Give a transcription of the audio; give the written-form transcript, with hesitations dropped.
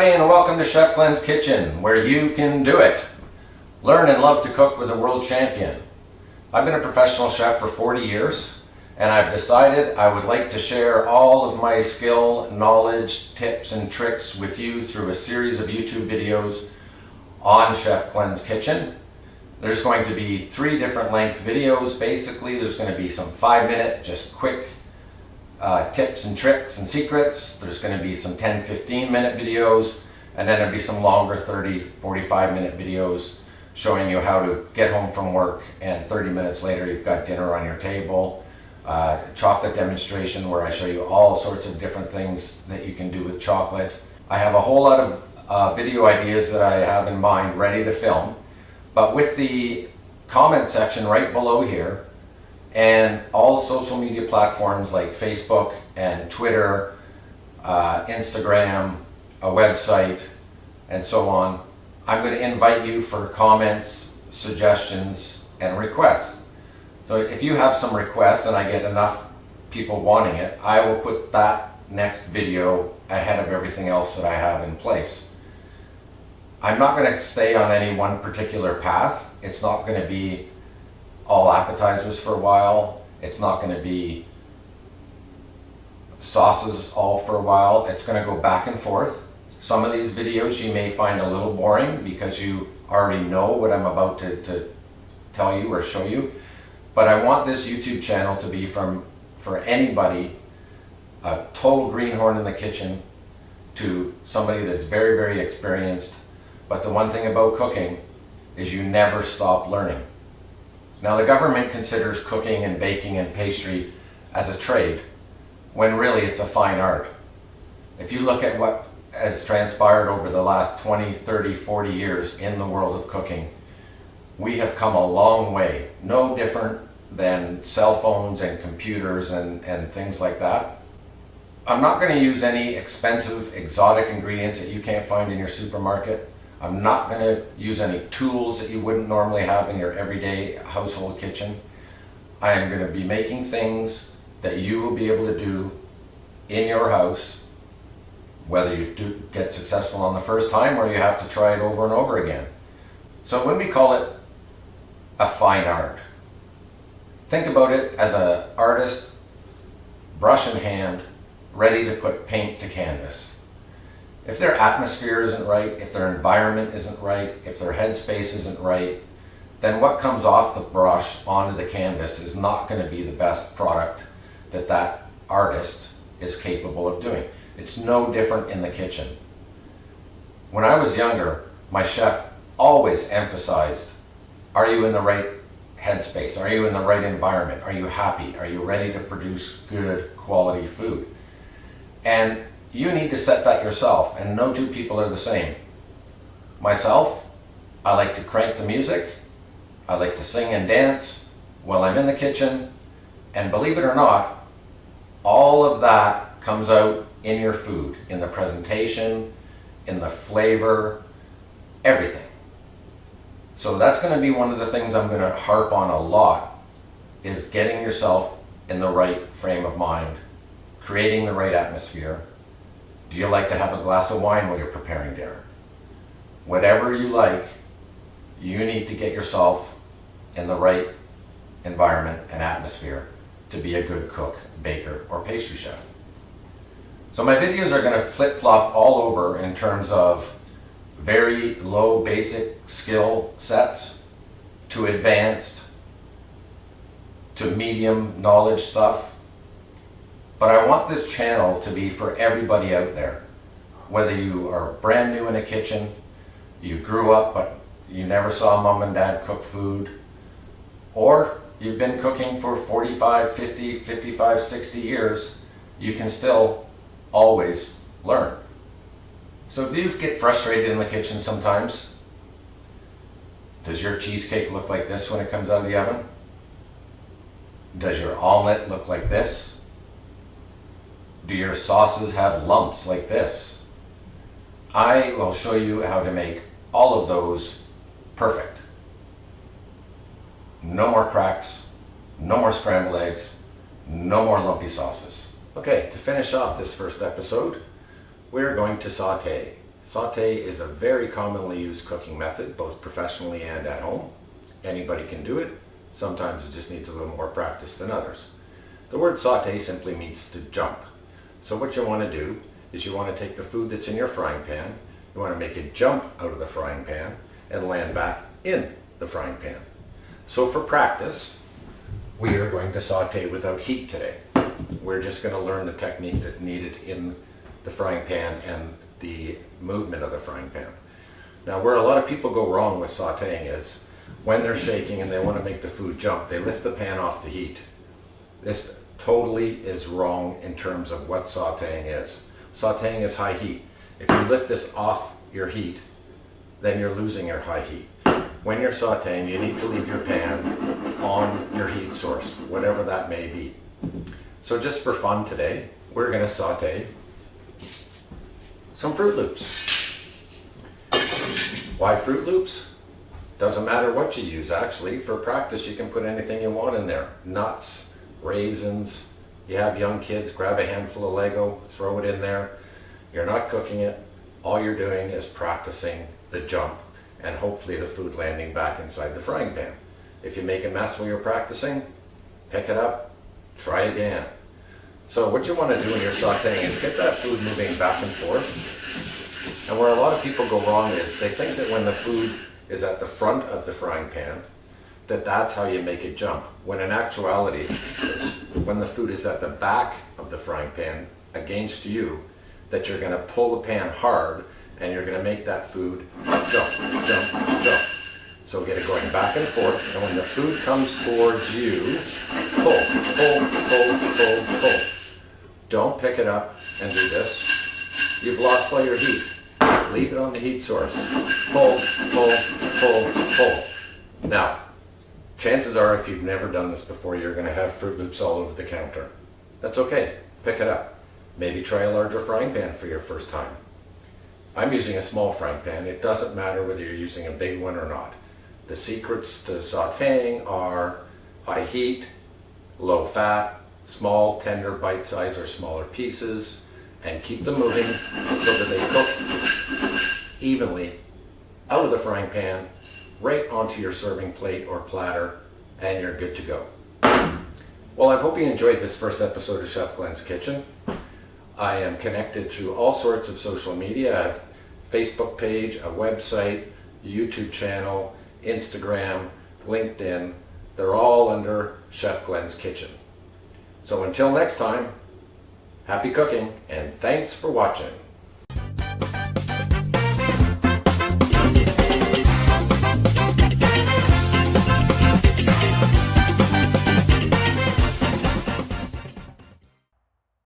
everybody, and welcome to Chef Glen's Kitchen, where you can do it. Learn and love to cook with a world champion. I've been a professional chef for 40 years, and I've decided I would like to share all of my skill, knowledge, tips, and tricks with you through a series of YouTube videos on Chef Glen's Kitchen. There's going to be 3 different length videos. Basically, there's going to be some 5-minute, just quick tips and tricks and secrets. There's going to be some 10-15 minute videos, and then there'll be some longer 30-45 minute videos showing you how to get home from work and 30 minutes later you've got dinner on your table. Chocolate demonstration where I show you all sorts of different things that you can do with chocolate. I have a whole lot of video ideas that I have in mind ready to film, but with the comment section right below here and all social media platforms like Facebook and Twitter, Instagram, a website, and so on, I'm going to invite you for comments, suggestions, and requests. So if you have some requests and I get enough people wanting it, I will put that next video ahead of everything else that I have in place. I'm not going to stay on any one particular path. It's not going to be all appetizers for a while. It's not going to be sauces all for a while. It's going to go back and forth. Some of these videos you may find a little boring because you already know what I'm about to tell you or show you. But I want this YouTube channel to be for anybody, a total greenhorn in the kitchen, to somebody that's very, very experienced. But the one thing about cooking is you never stop learning. Now, the government considers cooking and baking and pastry as a trade, when really it's a fine art. If you look at what has transpired over the last 20, 30, 40 years in the world of cooking, we have come a long way. No different than cell phones and computers and things like that. I'm not going to use any expensive, exotic ingredients that you can't find in your supermarket. I'm not going to use any tools that you wouldn't normally have in your everyday household kitchen. I am going to be making things that you will be able to do in your house, whether you do get successful on the first time or you have to try it over and over again. So when we call it a fine art, think about it as an artist, brush in hand, ready to put paint to canvas. If their atmosphere isn't right, if their environment isn't right, if their headspace isn't right, then what comes off the brush onto the canvas is not going to be the best product that that artist is capable of doing. It's no different in the kitchen. When I was younger, my chef always emphasized, are you in the right headspace? Are you in the right environment? Are you happy? Are you ready to produce good quality food? And you need to set that yourself, and no two people are the same. Myself, I like to crank the music, I like to sing and dance while I'm in the kitchen, and believe it or not, all of that comes out in your food, in the presentation, in the flavor, everything. So that's going to be one of the things I'm going to harp on a lot, is getting yourself in the right frame of mind, creating the right atmosphere. Do you like to have a glass of wine while you're preparing dinner? Whatever you like, you need to get yourself in the right environment and atmosphere to be a good cook, baker, or pastry chef. So my videos are going to flip-flop all over in terms of very low basic skill sets to advanced to medium knowledge stuff. But I want this channel to be for everybody out there. Whether you are brand new in a kitchen, you grew up but you never saw mom and dad cook food, or you've been cooking for 45, 50, 55, 60 years, you can still always learn. So do you get frustrated in the kitchen sometimes? Does your cheesecake look like this when it comes out of the oven? Does your omelet look like this? Do your sauces have lumps like this? I will show you how to make all of those perfect. No more cracks, no more scrambled eggs, no more lumpy sauces. Okay, to finish off this first episode, we're going to saute. Saute is a very commonly used cooking method, both professionally and at home. Anybody can do it. Sometimes it just needs a little more practice than others. The word saute simply means to jump. So what you want to do is you want to take the food that's in your frying pan, you want to make it jump out of the frying pan and land back in the frying pan. So for practice, we are going to saute without heat today. We're just going to learn the technique that's needed in the frying pan and the movement of the frying pan. Now, where a lot of people go wrong with sauteing is when they're shaking and they want to make the food jump, they lift the pan off the heat. This totally is wrong in terms of what sauteing is. Sauteing is high heat. If you lift this off your heat, then you're losing your high heat. When you're sauteing, you need to leave your pan on your heat source, whatever that may be. So just for fun today, we're going to saute some Fruit Loops. Why Fruit Loops? Doesn't matter what you use, actually. For practice, you can put anything you want in there. Nuts, raisins. You have young kids, grab a handful of Lego, throw it in there. You're not cooking it. All you're doing is practicing the jump and hopefully the food landing back inside the frying pan. If you make a mess while you're practicing, pick it up, try again. So what you want to do when you're sauteing is get that food moving back and forth. And where a lot of people go wrong is they think that when the food is at the front of the frying pan, that's how you make it jump. When in actuality, it's when the food is at the back of the frying pan against you, that you're going to pull the pan hard and you're going to make that food jump, jump, jump. So get it going back and forth, and when the food comes towards you, pull, pull, pull, pull, pull. Don't pick it up and do this. You've lost all your heat. Leave it on the heat source. Pull, pull, pull, pull. Now, chances are if you've never done this before, you're going to have Fruit Loops all over the counter. That's okay. Pick it up. Maybe try a larger frying pan for your first time. I'm using a small frying pan. It doesn't matter whether you're using a big one or not. The secrets to sauteing are high heat, low fat, small, tender, bite size or smaller pieces, and keep them moving so that they cook evenly out of the frying pan, right onto your serving plate or platter, and you're good to go. Well, I hope you enjoyed this first episode of Chef Glen's Kitchen. I am connected through all sorts of social media. I have a Facebook page, a website, a YouTube channel, Instagram, LinkedIn. They're all under Chef Glen's Kitchen. So until next time, happy cooking and thanks for watching.